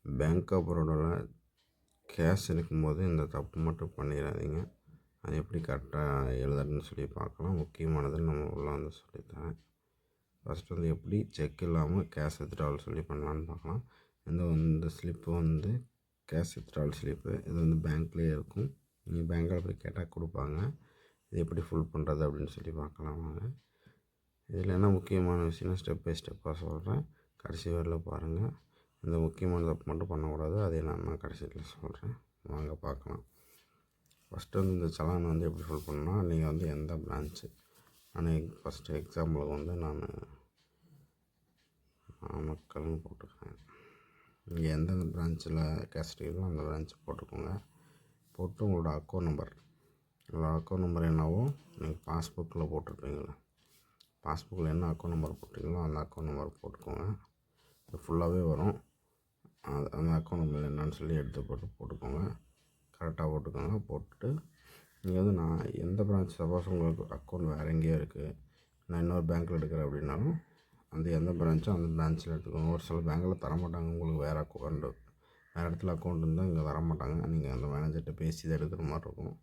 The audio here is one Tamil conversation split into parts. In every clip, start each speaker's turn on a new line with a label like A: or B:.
A: பேங்க் ஆஃப் பரோடாவில் கேஷ் இருக்கும்போது இந்த தப்பு மட்டும் பண்ணிடாதீங்க. அது எப்படி கரெக்டாக எழுதுறதுன்னு சொல்லி பார்க்கலாம். முக்கியமானது நம்ம உள்ள வந்து சொல்லித்தரேன். ஃபஸ்ட்டு வந்து எப்படி செக் இல்லாமல் கேஷ் வித்ட்ராவல் சொல்லி பண்ணலான்னு பார்க்கலாம். இந்த ஸ்லிப்பு வந்து கேஷ் வித்ட்ராவல் ஸ்லிப்பு. இது வந்து பேங்க்லேயே இருக்கும். நீங்கள் பேங்க்கில் போய் கேட்டால் கொடுப்பாங்க. இது எப்படி ஃபுல் பண்ணுறது அப்படின்னு சொல்லி பார்க்கலாம் வாங்க. இதில் என்ன முக்கியமான விஷயம்னா ஸ்டெப் பை ஸ்டெப்பாக சொல்கிறேன். கடைசி வரையில் பாருங்கள். இந்த முக்கியமான தப்பு மட்டும் பண்ணக்கூடாது. அதை நான் கடைசியில் சொல்கிறேன். வாங்க பார்க்கலாம். ஃபஸ்ட்டு வந்து இந்த சலான் வந்து எப்படி ஃபுல் பண்ணால் நீங்கள் வந்து எந்த பிரான்ச்சு ஃபஸ்ட்டு எக்ஸாம்பிளுக்கு வந்து நான் நாமக்கல்னு போட்டுருக்கேன். நீங்கள் எந்தெந்த பிரான்ச்சில் கேஷ் இருக்கோ அந்த பிரான்ச்சு போட்டுக்கோங்க. போட்டு உங்களோட அக்கௌண்ட் நம்பர் என்னவோ நீங்கள் பாஸ்புக்கில் போட்டிருப்பீங்களா, பாஸ்புக்கில் என்ன அக்கௌண்ட் நம்பர் போட்டிங்களோ அந்த அக்கௌண்ட் நம்பர் போட்டுக்கோங்க. இது ஃபுல்லாகவே வரும். அந்த அக்கௌண்ட் நம்பர் என்னன்னு சொல்லி எடுத்து போட்டுக்கோங்க. கரெக்டாக போட்டுக்கோங்க. போட்டுட்டு நீங்கள் வந்து நான் எந்த பிரான்ச், சப்போஸ் உங்களுக்கு அக்கௌண்ட் வேறு எங்கேயோ இருக்குது, நான் இன்னொரு பேங்க்கில் எடுக்கிறேன் அப்படின்னாலும் அந்த எந்த பிரான்ச்சோ அந்த பிரான்ச்சில் எடுத்துக்கோங்க. ஒரு சில பேங்க்கில் தரமாட்டாங்க. உங்களுக்கு வேறு இடத்துல அக்கௌண்ட் இருந்தால் இங்கே தரமாட்டாங்க. நீங்கள் அந்த மேனேஜர்கிட்ட பேசி தான் எடுக்கிற மாதிரி இருக்கும்.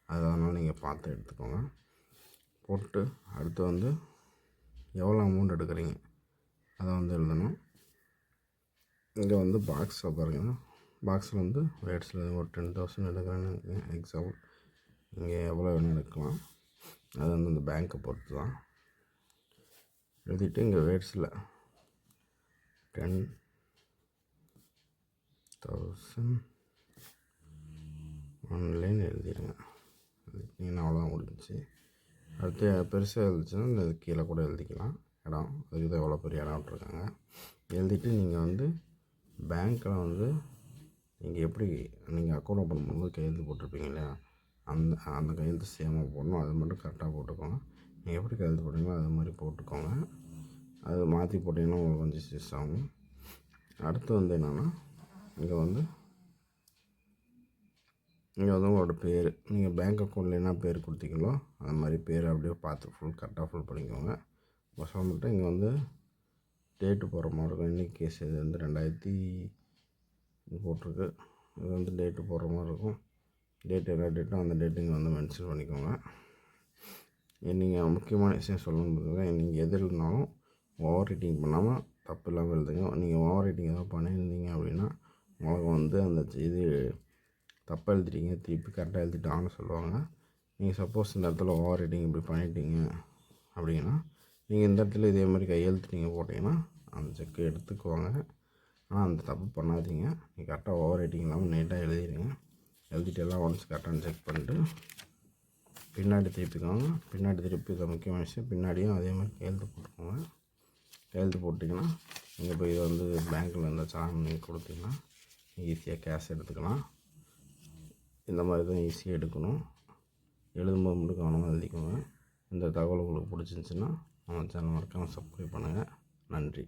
A: அதனால் நீங்கள் பார்த்து எடுத்துக்கோங்க. போட்டு அடுத்து வந்து எவ்வளோ அமௌண்ட் எடுக்கிறீங்க அதை வந்து எழுதணும். இங்கே வந்து பாக்ஸில் பாருங்கள். பாக்ஸில் வந்து ரேட்ஸில் ஒரு 10,000 எடுக்கிறேன்னு எக்ஸாம்பிள். இங்கே எவ்வளோ வேணும் எடுக்கலாம். அது வந்து இந்த பேங்க்கை பொறுத்து தான். எழுதிட்டு இங்கே ரேட்ஸில் 10,000 ஒன்லைன் எழுதிடுங்க. எழுதிட்டிங்கன்னா அவ்வளோதான் முடிஞ்சிச்சு. அடுத்து பெருசாக எழுதிச்சுன்னா இந்த கீழே கூட எழுதிக்கலாம். இடம் அதுக்கு தான் எவ்வளோ பெரிய இடம் விட்ருக்காங்க. எழுதிட்டு நீங்கள் வந்து பேங்க்கில் வந்து நீங்கள் எப்படி நீங்கள் அக்கௌண்ட் ஓப்பன் பண்ணும்போது கையெழுத்து போட்டிருப்பீங்க இல்லையா, அந்த கையெழுத்து சேமாக போடணும். அது மட்டும் கரெக்டாக போட்டுக்கோங்க. நீங்கள் எப்படி கையெழுத்து போட்டிங்களோ அது மாதிரி போட்டுக்கோங்க. அது மாற்றி போட்டிங்கன்னா உங்களுக்கு கொஞ்சம் ஸ்ட்ரெஸ் ஆகும். அடுத்து வந்து என்னென்னா இங்கே வந்து உங்களோட பேர், நீங்கள் பேங்க் அக்கௌண்ட்டில் என்ன பேர் கொடுத்தீங்களோ அது மாதிரி பேர் அப்படியே பார்த்து கரெக்டாக ஃபுல் பண்ணிக்கோங்க. பசங்க மட்டும் இங்கே வந்து டேட்டு போடுற மாதிரி இருக்கும். இன்றைக்கி கேஸ் இது வந்து 2000 போட்டிருக்கு. இது வந்து டேட்டு போடுற மாதிரி இருக்கும். டேட்டு என்ன டேட்டோ அந்த டேட்டு இங்கே வந்து மென்ஷன் பண்ணிக்கோங்க. நீங்கள் முக்கியமான விஷயம் சொல்லணும்னு பார்த்தீங்கன்னா, நீங்கள் எது எழுதினாலும் ஓவர் ரைட்டிங் பண்ணாமல் தப்பு இல்லாமல் எழுதுங்க. நீங்கள் ஓவர் ரைட்டிங் எதாவது பண்ணியிருந்தீங்க அப்படின்னா உங்களுக்கு வந்து அந்த இது தப்பாக எழுதிட்டீங்க, திருப்பி கரெக்டாக எழுதிட்டாங்கன்னு சொல்லுவாங்க. நீங்கள் சப்போஸ் இந்த இடத்துல ஓவர் ரைட்டிங் இப்படி பண்ணிட்டீங்க அப்படின்னா நீங்கள் இந்த இடத்துல இதே மாதிரி கையெழுத்து நீங்கள் போட்டிங்கன்னா அந்த செக்கு எடுத்துக்குவாங்க. ஆனால் அந்த தப்பு பண்ணாதீங்க. நீங்கள் கரெக்டாக ஓவர் ரைட்டிங் இல்லாமல் நீட்டாக எழுதிடுங்க. எழுதிட்டு எல்லாம் ஒன்ஸ் கரெக்டாக செக் பண்ணிட்டு பின்னாடி திருப்பிக்கோங்க. பின்னாடி திருப்பி இதை முக்கியமான விஷயம், பின்னாடியும் அதே மாதிரி கையெழுத்து போட்டுக்கோங்க. கையெழுத்து போட்டிங்கன்னா நீங்கள் போய் இதை வந்து பேங்க்கில் இந்த சான் நீங்கள் கொடுத்தீங்கன்னா ஈஸியாக கேஷ் எடுத்துக்கலாம். இந்த மாதிரி தான் ஈஸியாக எடுக்கணும். எழுதும்போது மட்டும் கவனமாக எழுதிக்கோங்க. இந்த தகவல் உங்களுக்கு பிடிச்சிருந்துச்சின்னா நம்ம சேனல் மறக்காமல் சப்ஸ்கிரைப் பண்ணுங்கள். நன்றி.